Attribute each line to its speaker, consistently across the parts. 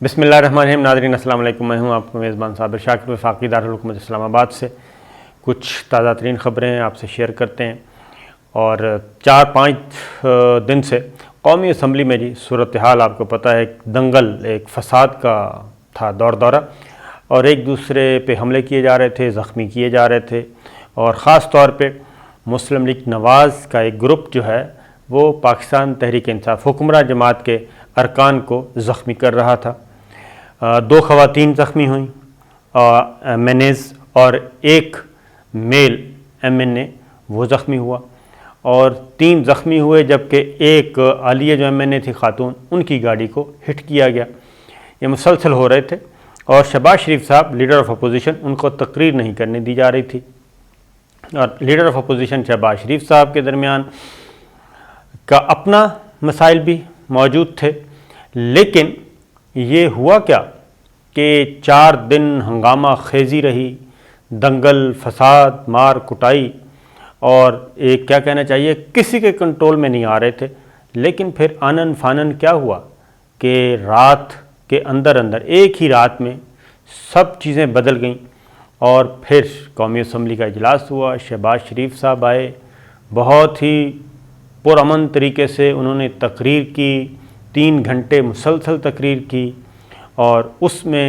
Speaker 1: بسم اللہ الرحمن الرحیم۔ ناظرین السلام علیکم، میں ہوں آپ کا میزبان صابر شاکر، وفاقی دارالحکومت اسلام آباد سے کچھ تازہ ترین خبریں آپ سے شیئر کرتے ہیں۔ اور 4-5 دن سے قومی اسمبلی میں صورتحال آپ کو پتہ ہے، ایک دنگل، ایک فساد کا تھا دورہ، اور ایک دوسرے پہ حملے کیے جا رہے تھے، زخمی کیے جا رہے تھے، اور خاص طور پہ مسلم لیگ نواز کا ایک گروپ جو ہے وہ پاکستان تحریک انصاف حکمراں جماعت کے ارکان کو زخمی کر رہا تھا۔ 2 خواتین زخمی ہوئیں، ایم این ایز، اور ایک میل ایم این اے وہ زخمی ہوا، اور 3 زخمی ہوئے، جبکہ ایک عالیہ جو ایم این اے تھی خاتون، ان کی گاڑی کو ہٹ کیا گیا۔ یہ مسلسل ہو رہے تھے، اور شہباز شریف صاحب لیڈر آف اپوزیشن، ان کو تقریر نہیں کرنے دی جا رہی تھی، اور لیڈر آف اپوزیشن شہباز شریف صاحب کے درمیان کا اپنا مسائل بھی موجود تھے۔ لیکن یہ ہوا کیا کہ 4 دن ہنگامہ خیزی رہی، دنگل، فساد، مار کٹائی، اور ایک کیا کہنا چاہیے، کسی کے کنٹرول میں نہیں آ رہے تھے۔ لیکن پھر آنن فانن کیا ہوا کہ رات کے اندر ایک ہی رات میں سب چیزیں بدل گئیں، اور پھر قومی اسمبلی کا اجلاس ہوا۔ شہباز شریف صاحب آئے، بہت ہی پرامن طریقے سے انہوں نے تقریر کی، 3 گھنٹے مسلسل تقریر کی، اور اس میں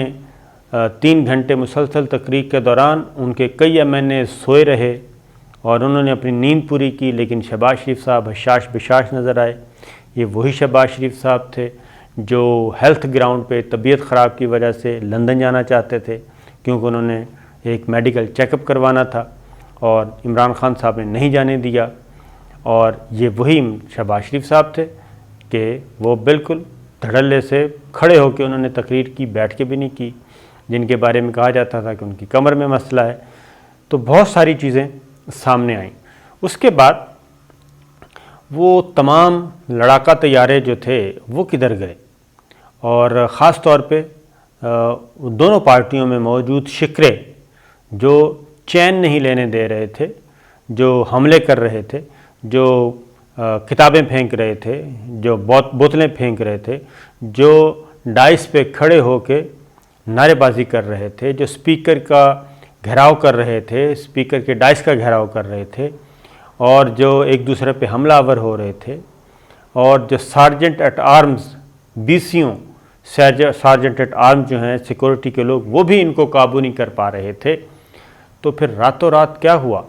Speaker 1: 3 گھنٹے مسلسل تقریر کے دوران ان کے کئی ایم این اے سوئے رہے، اور انہوں نے اپنی نیند پوری کی، لیکن شہباز شریف صاحب حشاش بشاش نظر آئے۔ یہ وہی شہباز شریف صاحب تھے جو ہیلتھ گراؤنڈ پہ طبیعت خراب کی وجہ سے لندن جانا چاہتے تھے، کیونکہ انہوں نے ایک میڈیکل چیک اپ کروانا تھا، اور عمران خان صاحب نے نہیں جانے دیا۔ اور یہ وہی شہباز شریف صاحب تھے کہ وہ بالکل دھڑلے سے کھڑے ہو کے انہوں نے تقریر کی، بیٹھ کے بھی نہیں کی، جن کے بارے میں کہا جاتا تھا کہ ان کی کمر میں مسئلہ ہے۔ تو بہت ساری چیزیں سامنے آئیں۔ اس کے بعد وہ تمام لڑاکا طیارے جو تھے وہ کدھر گئے، اور خاص طور پہ دونوں پارٹیوں میں موجود شکرے جو چین نہیں لینے دے رہے تھے، جو حملے کر رہے تھے، جو کتابیں پھینک رہے تھے، جو بوتلیں پھینک رہے تھے، جو ڈائس پہ کھڑے ہو کے نعرے بازی کر رہے تھے، جو اسپیکر کا گھیراؤ کر رہے تھے، اسپیکر کے ڈائس کا گھیراؤ کر رہے تھے، اور جو ایک دوسرے پہ حملہ آور ہو رہے تھے، اور جو سارجنٹ ایٹ آرمز، BCوں، سارجنٹ ایٹ آرمز جو ہیں سیکورٹی کے لوگ، وہ بھی ان کو قابو نہیں کر پا رہے تھے۔ تو پھر راتوں رات کیا ہوا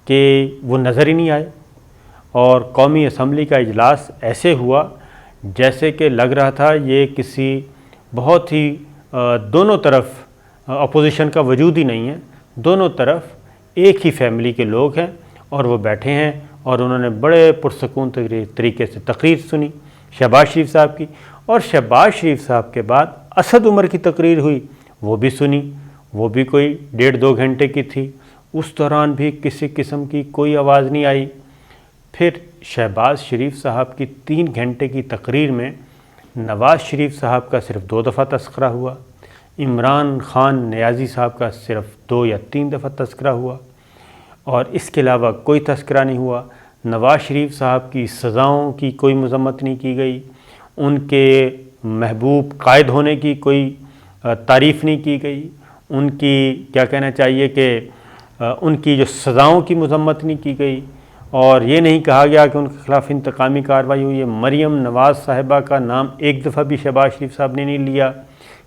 Speaker 1: کہ وہ نظر ہی نہیں آئے، اور قومی اسمبلی کا اجلاس ایسے ہوا جیسے کہ لگ رہا تھا یہ کسی بہت ہی دونوں طرف اپوزیشن کا وجود ہی نہیں ہے، دونوں طرف ایک ہی فیملی کے لوگ ہیں، اور وہ بیٹھے ہیں، اور انہوں نے بڑے پرسکون طریقے سے تقریر سنی شہباز شریف صاحب کی، اور شہباز شریف صاحب کے بعد اسد عمر کی تقریر ہوئی، وہ بھی سنی، وہ بھی کوئی 1.5-2 گھنٹے کی تھی۔ اس دوران بھی کسی قسم کی کوئی آواز نہیں آئی۔ پھر شہباز شریف صاحب کی 3 گھنٹے کی تقریر میں نواز شریف صاحب کا صرف 2 دفعہ تذکرہ ہوا، عمران خان نیازی صاحب کا صرف 2 یا 3 دفعہ تذکرہ ہوا، اور اس کے علاوہ کوئی تذکرہ نہیں ہوا۔ نواز شریف صاحب کی سزاؤں کی کوئی مذمت نہیں کی گئی، ان کے محبوب قائد ہونے کی کوئی تعریف نہیں کی گئی، ان کی کیا کہنا چاہیے کہ ان کی جو سزاؤں کی مذمت نہیں کی گئی، اور یہ نہیں کہا گیا کہ ان کے خلاف انتقامی کارروائی ہوئی ہے۔ مریم نواز صاحبہ کا نام ایک دفعہ بھی شہباز شریف صاحب نے نہیں لیا،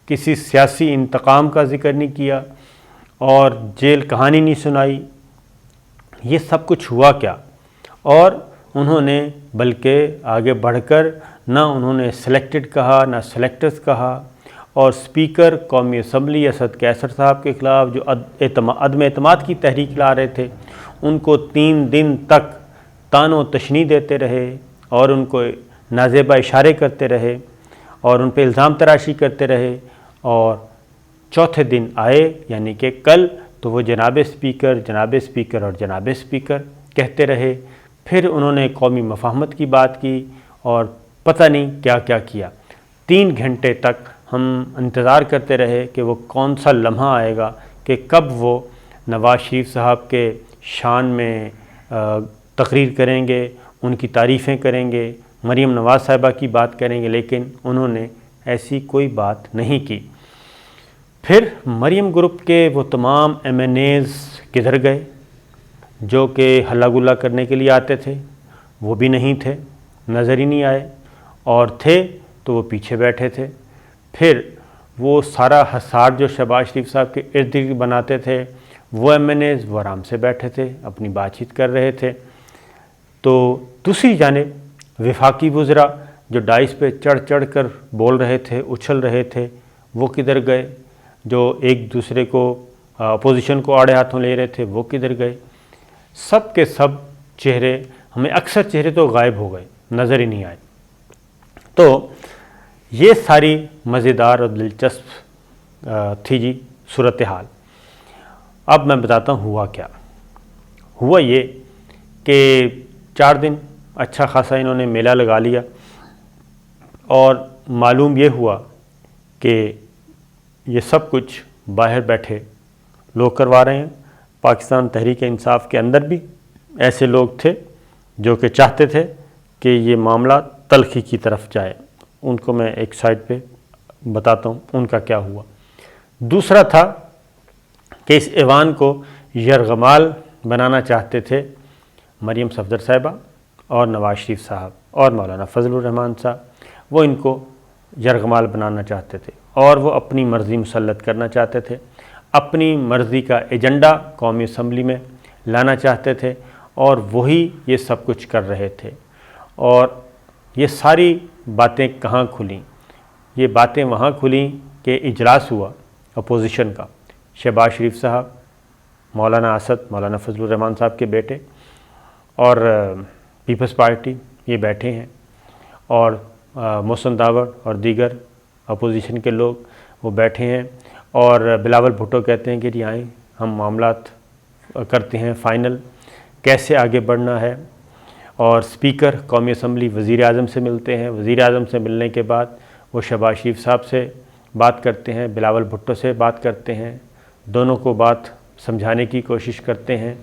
Speaker 1: کسی سیاسی انتقام کا ذکر نہیں کیا، اور جیل کہانی نہیں سنائی۔ یہ سب کچھ ہوا کیا؟ اور انہوں نے بلکہ آگے بڑھ کر نہ انہوں نے سلیکٹڈ کہا، نہ سلیکٹرز کہا، اور اسپیکر قومی اسمبلی اسد کیسر صاحب کے خلاف جو عدم اعتماد کی تحریک لا رہے تھے، ان کو 3 دن تک طعن و تشنیع دیتے رہے، اور ان کو نازیبا اشارے کرتے رہے، اور ان پہ الزام تراشی کرتے رہے، اور چوتھے دن آئے یعنی کہ کل، تو وہ جناب اسپیکر، جناب اسپیکر اور جناب اسپیکر کہتے رہے۔ پھر انہوں نے قومی مفاہمت کی بات کی، اور پتہ نہیں کیا کیا کیا۔ 3 گھنٹے تک ہم انتظار کرتے رہے کہ وہ کون سا لمحہ آئے گا کہ کب وہ نواز شریف صاحب کے شان میں تقریر کریں گے، ان کی تعریفیں کریں گے، مریم نواز صاحبہ کی بات کریں گے، لیکن انہوں نے ایسی کوئی بات نہیں کی۔ پھر مریم گروپ کے وہ تمام MNAs کدھر گئے جو کہ ہلا گلا کرنے کے لیے آتے تھے؟ وہ بھی نہیں تھے، نظر ہی نہیں آئے، اور تھے تو وہ پیچھے بیٹھے تھے۔ پھر وہ سارا حصار جو شہباز شریف صاحب کے ارد گرد بناتے تھے، وہ MNAs وہ آرام سے بیٹھے تھے، اپنی بات چیت کر رہے تھے۔ تو دوسری جانب وفاقی وزراء جو ڈائس پہ چڑھ چڑھ کر بول رہے تھے، اچھل رہے تھے، وہ کدھر گئے؟ جو ایک دوسرے کو اپوزیشن کو آڑے ہاتھوں لے رہے تھے، وہ کدھر گئے؟ سب کے سب چہرے، ہمیں اکثر چہرے تو غائب ہو گئے، نظر ہی نہیں آئے۔ تو یہ ساری مزیدار اور دلچسپ تھی جی صورتحال۔ اب میں بتاتا ہوں ہوا کیا۔ ہوا یہ کہ 4 دن اچھا خاصا انہوں نے میلہ لگا لیا، اور معلوم یہ ہوا کہ یہ سب کچھ باہر بیٹھے لوگ کروا رہے ہیں۔ پاکستان تحریک انصاف کے اندر بھی ایسے لوگ تھے جو کہ چاہتے تھے کہ یہ معاملہ تلخی کی طرف جائے۔ ان کو میں ایک سائڈ پہ بتاتا ہوں ان کا کیا ہوا۔ دوسرا تھا کہ اس ایوان کو یرغمال بنانا چاہتے تھے مریم صفدر صاحبہ اور نواز شریف صاحب اور مولانا فضل الرحمان صاحب۔ وہ ان کو یرغمال بنانا چاہتے تھے اور وہ اپنی مرضی مسلط کرنا چاہتے تھے، اپنی مرضی کا ایجنڈا قومی اسمبلی میں لانا چاہتے تھے، اور وہی یہ سب کچھ کر رہے تھے۔ اور یہ ساری باتیں کہاں کھلیں؟ یہ باتیں وہاں کھلیں کہ اجلاس ہوا اپوزیشن کا، شہباز شریف صاحب، مولانا اسد، مولانا فضل الرحمان صاحب کے بیٹے، اور پیپلز پارٹی یہ بیٹھے ہیں، اور محسن داوڑ اور دیگر اپوزیشن کے لوگ وہ بیٹھے ہیں، اور بلاول بھٹو کہتے ہیں کہ جی آئیں ہم معاملات کرتے ہیں فائنل، کیسے آگے بڑھنا ہے۔ اور اسپیکر قومی اسمبلی وزیر اعظم سے ملتے ہیں، وزیر اعظم سے ملنے کے بعد وہ شہباز شریف صاحب سے بات کرتے ہیں، بلاول بھٹو سے بات کرتے ہیں، دونوں کو بات سمجھانے کی کوشش کرتے ہیں۔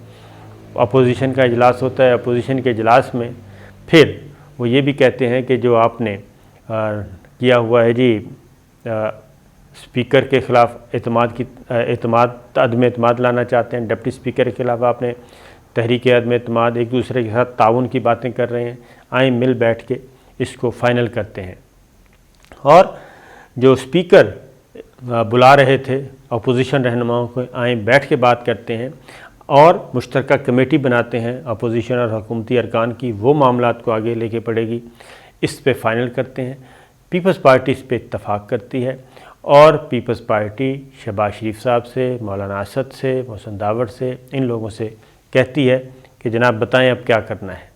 Speaker 1: اپوزیشن کا اجلاس ہوتا ہے، اپوزیشن کے اجلاس میں پھر وہ یہ بھی کہتے ہیں کہ جو آپ نے کیا ہوا ہے جی اسپیکر کے خلاف عدم اعتماد لانا چاہتے ہیں، ڈپٹی اسپیکر کے خلاف آپ نے تحریک عدم اعتماد، ایک دوسرے کے ساتھ تعاون کی باتیں کر رہے ہیں، آئیں مل بیٹھ کے اس کو فائنل کرتے ہیں۔ اور جو اسپیکر بلا رہے تھے اپوزیشن رہنماؤں کو، آئیں بیٹھ کے بات کرتے ہیں اور مشترکہ کمیٹی بناتے ہیں اپوزیشن اور حکومتی ارکان کی، وہ معاملات کو آگے لے کے پڑے گی، اس پہ فائنل کرتے ہیں۔ پیپلز پارٹی اس پہ اتفاق کرتی ہے، اور پیپلز پارٹی شہباز شریف صاحب سے، مولانا اسد سے، محسن داوڑ سے، ان لوگوں سے کہتی ہے کہ جناب بتائیں اب کیا کرنا ہے،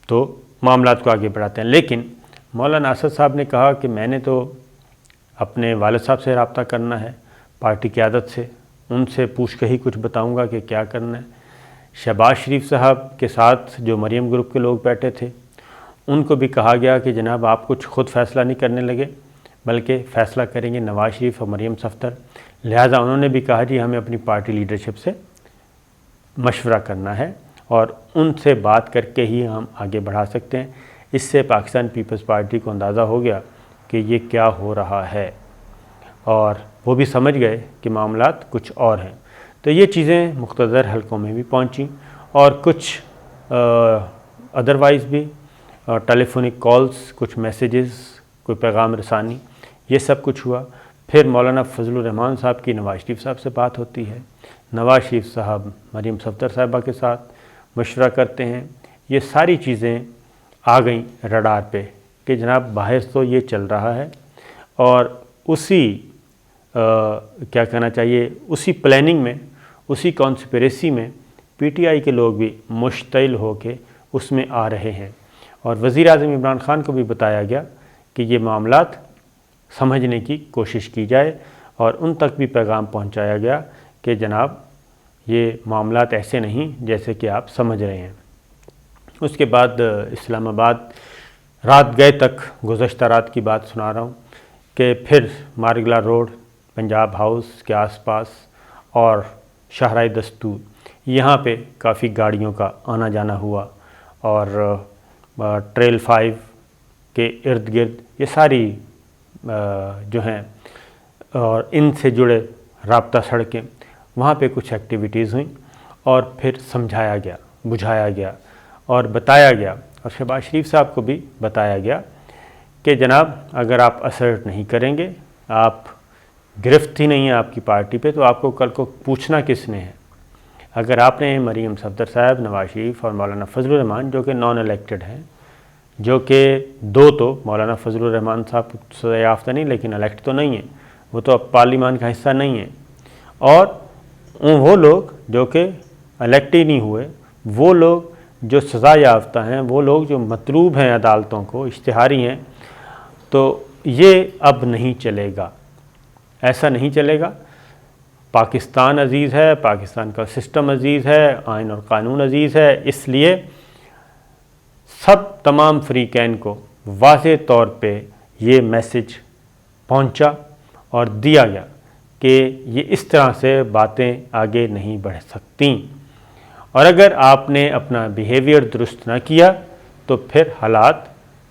Speaker 1: تو معاملات کو آگے بڑھاتے ہیں۔ لیکن مولانا اسد صاحب نے کہا کہ میں نے تو اپنے والد صاحب سے رابطہ کرنا ہے، پارٹی قیادت سے، ان سے پوچھ کے ہی کچھ بتاؤں گا کہ کیا کرنا ہے۔ شہباز شریف صاحب کے ساتھ جو مریم گروپ کے لوگ بیٹھے تھے، ان کو بھی کہا گیا کہ جناب آپ کچھ خود فیصلہ نہیں کرنے لگے، بلکہ فیصلہ کریں گے نواز شریف اور مریم صفدر، لہٰذا انہوں نے بھی کہا جی ہمیں اپنی پارٹی لیڈرشپ سے مشورہ کرنا ہے، اور ان سے بات کر کے ہی ہم آگے بڑھا سکتے ہیں۔ اس سے پاکستان پیپلز پارٹی کو اندازہ ہو گیا کہ یہ کیا ہو رہا ہے، اور وہ بھی سمجھ گئے کہ معاملات کچھ اور ہیں۔ تو یہ چیزیں مقتدر حلقوں میں بھی پہنچیں، اور کچھ ادروائز بھی ٹیلی فونک کالز، کچھ میسیجز، کوئی پیغام رسانی، یہ سب کچھ ہوا۔ پھر مولانا فضل الرحمان صاحب کی نواز شریف صاحب سے بات ہوتی ہے، نواز شریف صاحب مریم صفدر صاحبہ کے ساتھ مشورہ کرتے ہیں۔ یہ ساری چیزیں آ گئیں رڈار پہ کہ جناب باہر تو یہ چل رہا ہے، اور اسی کیا کہنا چاہیے، اسی پلاننگ میں، اسی کانسپریسی میں پی ٹی آئی کے لوگ بھی مشتعل ہو کے اس میں آ رہے ہیں، اور وزیر اعظم عمران خان کو بھی بتایا گیا کہ یہ معاملات سمجھنے کی کوشش کی جائے، اور ان تک بھی پیغام پہنچایا گیا کہ جناب یہ معاملات ایسے نہیں جیسے کہ آپ سمجھ رہے ہیں۔ اس کے بعد اسلام آباد رات گئے تک، گزشتہ رات کی بات سنا رہا ہوں، کہ پھر مارگلا روڈ، پنجاب ہاؤس کے آس پاس اور شاہراہ دستور، یہاں پہ کافی گاڑیوں کا آنا جانا ہوا، اور ٹریل 5 کے ارد گرد یہ ساری جو ہیں اور ان سے جڑے رابطہ سڑکیں، وہاں پہ کچھ ایکٹیویٹیز ہوئیں اور پھر سمجھایا گیا، بجھایا گیا اور بتایا گیا، اور شہباز شریف صاحب کو بھی بتایا گیا کہ جناب اگر آپ اسرٹ نہیں کریں گے، آپ گرفت ہی نہیں ہے آپ کی پارٹی پہ، تو آپ کو کل کو پوچھنا کس نے ہے؟ اگر آپ نے مریم صفدر صاحب، نواز شریف اور مولانا فضل الرحمان جو کہ نان الیکٹڈ ہیں، جو کہ دو تو مولانا فضل الرحمان صاحب سزا یافتہ نہیں لیکن الیکٹ تو نہیں ہیں، وہ تو اب پارلیمان کا حصہ نہیں ہیں، اور وہ لوگ جو کہ الیکٹ ہی نہیں ہوئے، وہ لوگ جو سزا یافتہ ہیں، وہ لوگ جو مطلوب ہیں عدالتوں کو، اشتہاری ہیں، تو یہ اب نہیں چلے گا، ایسا نہیں چلے گا۔ پاکستان عزیز ہے، پاکستان کا سسٹم عزیز ہے، آئین اور قانون عزیز ہے، اس لیے سب تمام فریقین کو واضح طور پہ یہ میسج پہنچا اور دیا گیا کہ یہ اس طرح سے باتیں آگے نہیں بڑھ سکتیں، اور اگر آپ نے اپنا بیہیویئر درست نہ کیا تو پھر حالات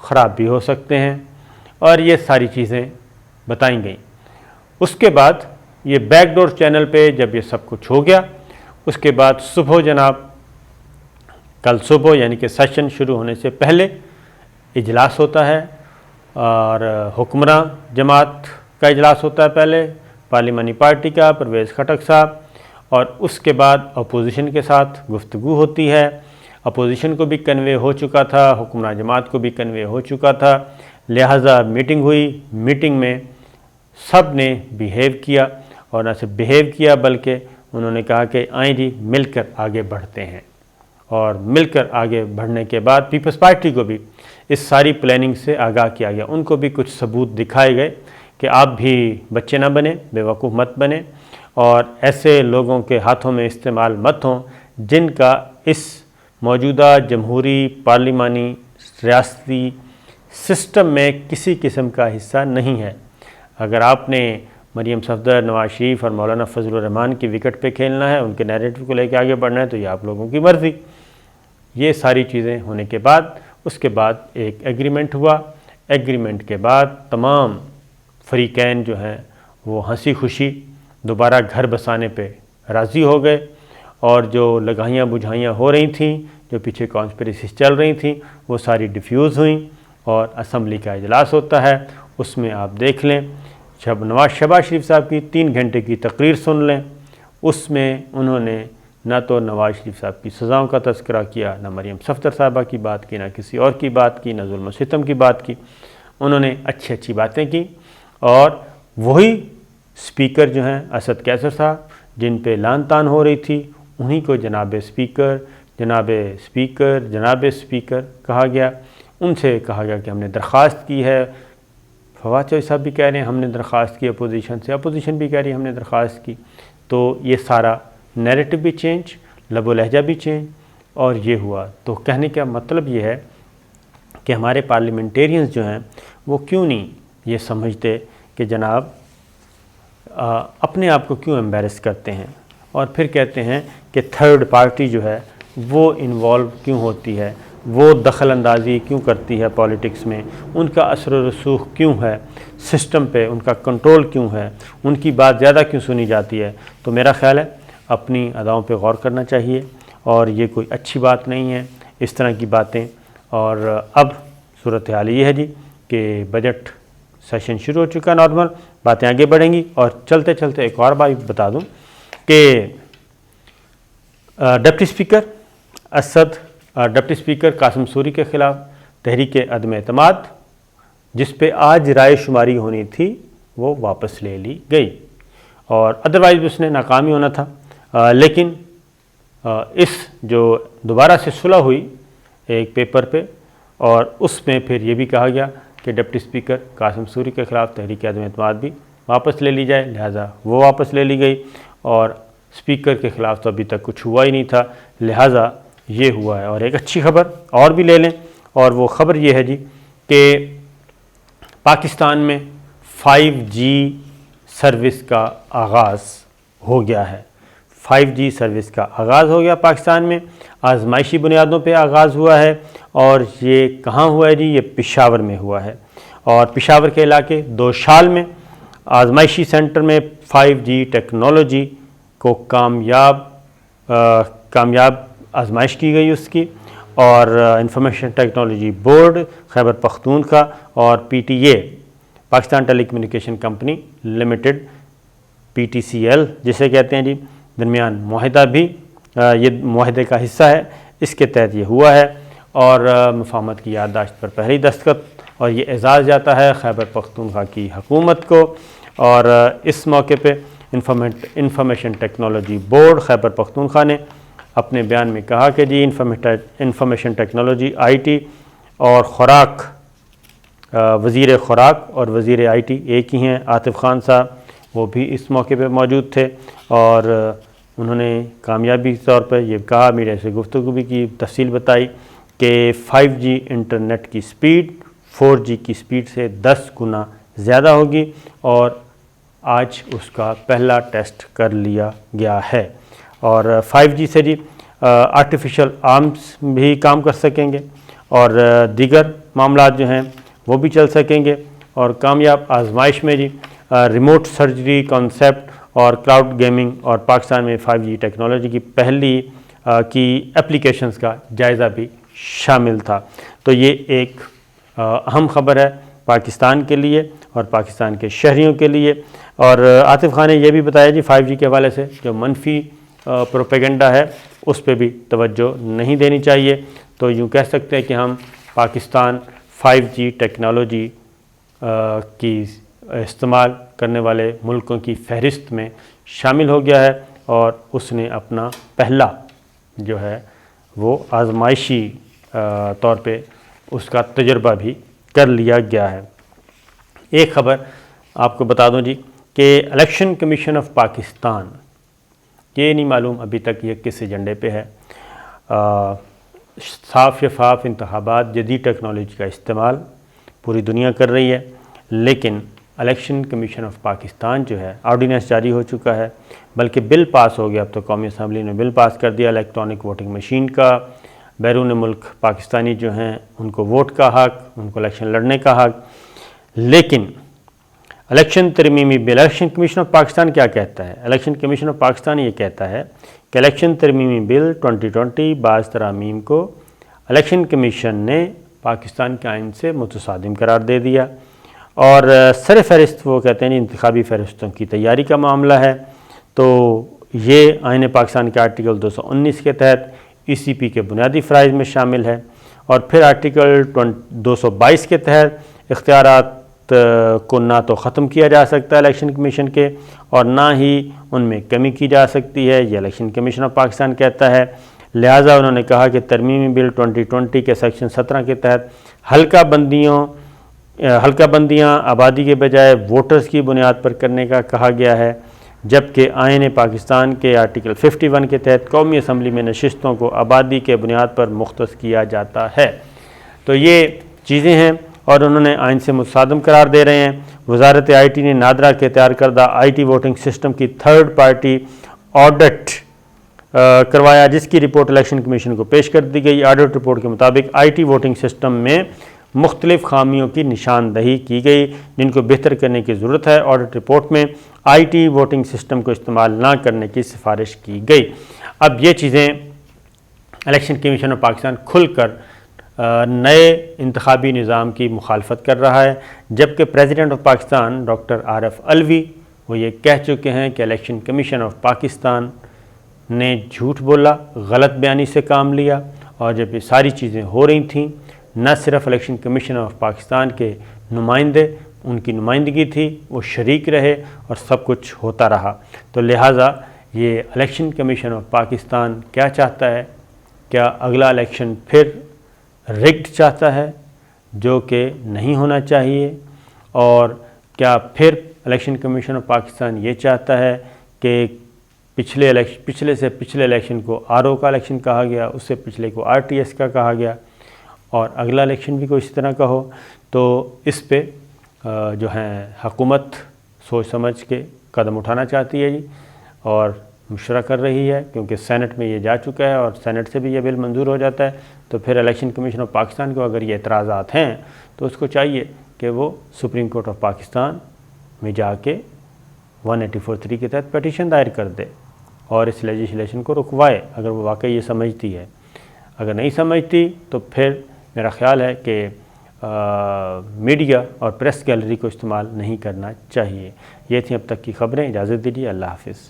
Speaker 1: خراب بھی ہو سکتے ہیں، اور یہ ساری چیزیں بتائیں گئیں۔ اس کے بعد یہ بیک ڈور چینل پہ جب یہ سب کچھ ہو گیا، اس کے بعد صبح جناب کل صبح یعنی کہ سیشن شروع ہونے سے پہلے اجلاس ہوتا ہے، اور حکمراں جماعت کا اجلاس ہوتا ہے پہلے، پارلیمانی پارٹی کا، پرویز خٹک صاحب، اور اس کے بعد اپوزیشن کے ساتھ گفتگو ہوتی ہے۔ اپوزیشن کو بھی کنوے ہو چکا تھا، حکمراں جماعت کو بھی کنوے ہو چکا تھا، لہٰذا میٹنگ ہوئی۔ میٹنگ میں سب نے بیہیو کیا، اور نہ صرف بیہیو کیا بلکہ انہوں نے کہا کہ آئیں جی مل کر آگے بڑھتے ہیں، اور مل کر آگے بڑھنے کے بعد پیپلز پارٹی کو بھی اس ساری پلاننگ سے آگاہ کیا گیا۔ ان کو بھی کچھ ثبوت دکھائے گئے کہ آپ بھی بچے نہ بنیں، بے وقوف مت بنیں، اور ایسے لوگوں کے ہاتھوں میں استعمال مت ہوں جن کا اس موجودہ جمہوری پارلیمانی ریاستی سسٹم میں کسی قسم کا حصہ نہیں ہے۔ اگر آپ نے مریم صفدر، نواز شریف اور مولانا فضل الرحمان کی وکٹ پہ کھیلنا ہے، ان کے نیریٹو کو لے کے آگے بڑھنا ہے، تو یہ آپ لوگوں کی مرضی۔ یہ ساری چیزیں ہونے کے بعد اس کے بعد ایک ایگریمنٹ ہوا۔ ایگریمنٹ کے بعد تمام فریقین جو ہیں وہ ہنسی خوشی دوبارہ گھر بسانے پہ راضی ہو گئے، اور جو لگائیاں بجھائیاں ہو رہی تھیں، جو پیچھے کانسپریسیز چل رہی تھیں، وہ ساری ڈیفیوز ہوئیں، اور اسمبلی کا اجلاس ہوتا ہے۔ اس میں آپ دیکھ لیں، شہباز شریف صاحب کی 3 گھنٹے کی تقریر سن لیں، اس میں انہوں نے نہ تو نواز شریف صاحب کی سزاؤں کا تذکرہ کیا، نہ مریم صفدر صاحبہ کی بات کی، نہ کسی اور کی بات کی، نہ ظلم و ستم کی بات کی۔ انہوں نے اچھی باتیں کی، اور وہی سپیکر جو ہیں اسد کیسر صاحب، جن پہ لان تان ہو رہی تھی، انہی کو جناب سپیکر جناب سپیکر جناب سپیکر کہا گیا۔ ان سے کہا گیا کہ ہم نے درخواست کی ہے، فواد چوہدری صاحب بھی کہہ رہے ہیں ہم نے درخواست کی اپوزیشن سے، اپوزیشن بھی کہہ رہی ہے ہم نے درخواست کی، تو یہ سارا نیریٹو بھی چینج، لب و لہجہ بھی چینج، اور یہ ہوا۔ تو کہنے کا مطلب یہ ہے کہ ہمارے پارلیمنٹیرینز جو ہیں وہ کیوں نہیں یہ سمجھتے کہ جناب اپنے آپ کو کیوں ایمبیرس کرتے ہیں، اور پھر کہتے ہیں کہ تھرڈ پارٹی جو ہے وہ انوالو کیوں ہوتی ہے، وہ دخل اندازی کیوں کرتی ہے پالیٹکس میں، ان کا اثر و رسوخ کیوں ہے سسٹم پہ، ان کا کنٹرول کیوں ہے، ان کی بات زیادہ کیوں سنی جاتی ہے۔ تو میرا خیال ہے اپنی اداؤں پہ غور کرنا چاہیے، اور یہ کوئی اچھی بات نہیں ہے اس طرح کی باتیں۔ اور اب صورتحال یہ ہے جی کہ بجٹ سیشن شروع ہو چکا، نارمل باتیں آگے بڑھیں گی۔ اور چلتے چلتے ایک اور بات بتا دوں کہ deputy speaker Asad, deputy speaker Qasim sorry کے خلاف تحریک عدم اعتماد، جس پہ آج رائے شماری ہونی تھی، وہ واپس لے لی گئی، اور ادروائز اس نے ناکامی ہونا تھا۔ لیکن اس جو دوبارہ سے صلح ہوئی ایک پیپر پہ، اور اس میں پھر یہ بھی کہا گیا کہ ڈپٹی اسپیکر قاسم سوری کے خلاف تحریک عدم اعتماد بھی واپس لے لی جائے، لہٰذا وہ واپس لے لی گئی، اور اسپیکر کے خلاف تو ابھی تک کچھ ہوا ہی نہیں تھا، لہٰذا یہ ہوا ہے۔ اور ایک اچھی خبر اور بھی لے لیں، اور وہ خبر یہ ہے جی کہ پاکستان میں 5G سروس کا آغاز ہو گیا ہے۔ 5G سروس کا آغاز ہو گیا پاکستان میں، آزمائشی بنیادوں پہ آغاز ہوا ہے، اور یہ کہاں ہوا ہے جی؟ یہ پشاور میں ہوا ہے، اور پشاور کے علاقے دوشال میں آزمائشی سینٹر میں 5G ٹیکنالوجی کو کامیاب آزمائش کی گئی اس کی، اور information technology board Khyber Pakhtunkhwa اور PTA پاکستان ٹیلی کمیونیکیشن کمپنی لمیٹڈ PTCL جسے کہتے ہیں جی، درمیان معاہدہ بھی یہ معاہدے کا حصہ ہے، اس کے تحت یہ ہوا ہے، اور مفاہمت کی یادداشت پر پہلی دستخط، اور یہ اعزاز جاتا ہے خیبر پختونخوا کی حکومت کو۔ اور اس موقع پہ information technology board Khyber Pakhtunkhwa نے اپنے بیان میں کہا کہ جی انفارمیشن ٹیکنالوجی IT اور خوراک، وزیر خوراک اور وزیر IT ایک ہی ہیں، عاطف خان صاحب، وہ بھی اس موقع پہ موجود تھے، اور انہوں نے کامیابی کے طور پر یہ کہا، میڈیا سے گفتگو بھی کی، تفصیل بتائی کہ 5G انٹرنیٹ کی سپیڈ 4G کی سپیڈ سے 10 گنا زیادہ ہوگی، اور آج اس کا پہلا ٹیسٹ کر لیا گیا ہے۔ اور 5G سے جی آرٹیفیشل آرمز بھی کام کر سکیں گے، اور دیگر معاملات جو ہیں وہ بھی چل سکیں گے، اور کامیاب آزمائش میں جی ریموٹ سرجری کانسیپٹ اور کلاؤڈ گیمنگ اور پاکستان میں 5G ٹیکنالوجی کی پہلی کی اپلیکیشنز کا جائزہ بھی شامل تھا۔ تو یہ ایک اہم خبر ہے پاکستان کے لیے اور پاکستان کے شہریوں کے لیے۔ اور عاطف خان نے یہ بھی بتایا جی 5G کے حوالے سے جو منفی پروپیگنڈا ہے اس پہ بھی توجہ نہیں دینی چاہیے۔ تو یوں کہہ سکتے ہیں کہ ہم پاکستان 5G ٹیکنالوجی کی استعمال کرنے والے ملکوں کی فہرست میں شامل ہو گیا ہے، اور اس نے اپنا پہلا جو ہے وہ آزمائشی طور پہ اس کا تجربہ بھی کر لیا گیا ہے۔ ایک خبر آپ کو بتا دوں جی کہ الیکشن کمیشن آف پاکستان، یہ نہیں معلوم ابھی تک یہ کس ایجنڈے پہ ہے، صاف شفاف انتخابات، جدید ٹیکنالوجی کا استعمال پوری دنیا کر رہی ہے، لیکن الیکشن کمیشن آف پاکستان جو ہے آرڈیننس جاری ہو چکا ہے، بلکہ بل پاس ہو گیا، اب تو قومی اسمبلی نے بل پاس کر دیا الیکٹرانک ووٹنگ مشین کا، بیرون ملک پاکستانی جو ہیں ان کو ووٹ کا حق، ان کو الیکشن لڑنے کا حق۔ لیکن الیکشن ترمیمی بل، الیکشن کمیشن آف پاکستان کیا کہتا ہے؟ الیکشن کمیشن آف پاکستان یہ کہتا ہے کہ الیکشن ترمیمی بل 2020 بعض ترامیم کو الیکشن کمیشن نے پاکستان کے آئین سے متصادم قرار دے دیا، اور سر فہرست وہ کہتے ہیں انتخابی فہرستوں کی تیاری کا معاملہ ہے۔ تو یہ آئین پاکستان کے آرٹیکل 219 کے تحت ECP کے بنیادی فرائض میں شامل ہے، اور پھر آرٹیکل 222 کے تحت اختیارات کو نہ تو ختم کیا جا سکتا ہے الیکشن کمیشن کے، اور نہ ہی ان میں کمی کی جا سکتی ہے، یہ الیکشن کمیشن آف پاکستان کہتا ہے۔ لہٰذا انہوں نے کہا کہ ترمیمی بل 2020 کے سیکشن 17 کے تحت حلقہ بندیاں آبادی کے بجائے ووٹرز کی بنیاد پر کرنے کا کہا گیا ہے، جبکہ آئین پاکستان کے آرٹیکل 51 کے تحت قومی اسمبلی میں نشستوں کو آبادی کے بنیاد پر مختص کیا جاتا ہے۔ تو یہ چیزیں ہیں، اور انہوں نے آئین سے متصادم قرار دے رہے ہیں۔ وزارت IT نے نادرا کے تیار کردہ IT ووٹنگ سسٹم کی تھرڈ پارٹی آڈٹ کروایا، جس کی رپورٹ الیکشن کمیشن کو پیش کر دی گئی۔ آڈٹ رپورٹ کے مطابق IT ووٹنگ سسٹم میں مختلف خامیوں کی نشاندہی کی گئی جن کو بہتر کرنے کی ضرورت ہے۔ آڈٹ رپورٹ میں IT ووٹنگ سسٹم کو استعمال نہ کرنے کی سفارش کی گئی۔ اب یہ چیزیں الیکشن کمیشن آف پاکستان کھل کر نئے انتخابی نظام کی مخالفت کر رہا ہے، جبکہ president of Pakistan doctor Arif Alvi وہ یہ کہہ چکے ہیں کہ الیکشن کمیشن آف پاکستان نے جھوٹ بولا، غلط بیانی سے کام لیا، اور جب یہ ساری چیزیں ہو رہی تھیں نہ صرف الیکشن کمیشن آف پاکستان کے نمائندے، ان کی نمائندگی تھی، وہ شریک رہے اور سب کچھ ہوتا رہا۔ تو لہٰذا یہ الیکشن کمیشن آف پاکستان کیا چاہتا ہے؟ کیا اگلا الیکشن پھر رگڈ چاہتا ہے، جو کہ نہیں ہونا چاہیے؟ اور کیا پھر الیکشن کمیشن آف پاکستان یہ چاہتا ہے کہ پچھلے سے پچھلے الیکشن کو RO کا الیکشن کہا گیا، اس سے پچھلے کو RTS کا کہا گیا، اور اگلا الیکشن بھی کوئی اسی طرح کا ہو؟ تو اس پہ جو ہیں حکومت سوچ سمجھ کے قدم اٹھانا چاہتی ہے جی، اور مشورہ کر رہی ہے، کیونکہ سینٹ میں یہ جا چکا ہے اور سینٹ سے بھی یہ بل منظور ہو جاتا ہے۔ تو پھر الیکشن کمیشن آف پاکستان کو اگر یہ اعتراضات ہیں تو اس کو چاہیے کہ وہ سپریم کورٹ آف پاکستان میں جا کے 184(3) کے تحت پیٹیشن دائر کر دے اور اس لیجسلیشن کو رکوائے اگر وہ واقعی یہ سمجھتی ہے۔ اگر نہیں سمجھتی تو پھر میرا خیال ہے کہ میڈیا اور پریس گیلری کو استعمال نہیں کرنا چاہیے۔ یہ تھیں اب تک کی خبریں، اجازت دیجیے، اللہ حافظ۔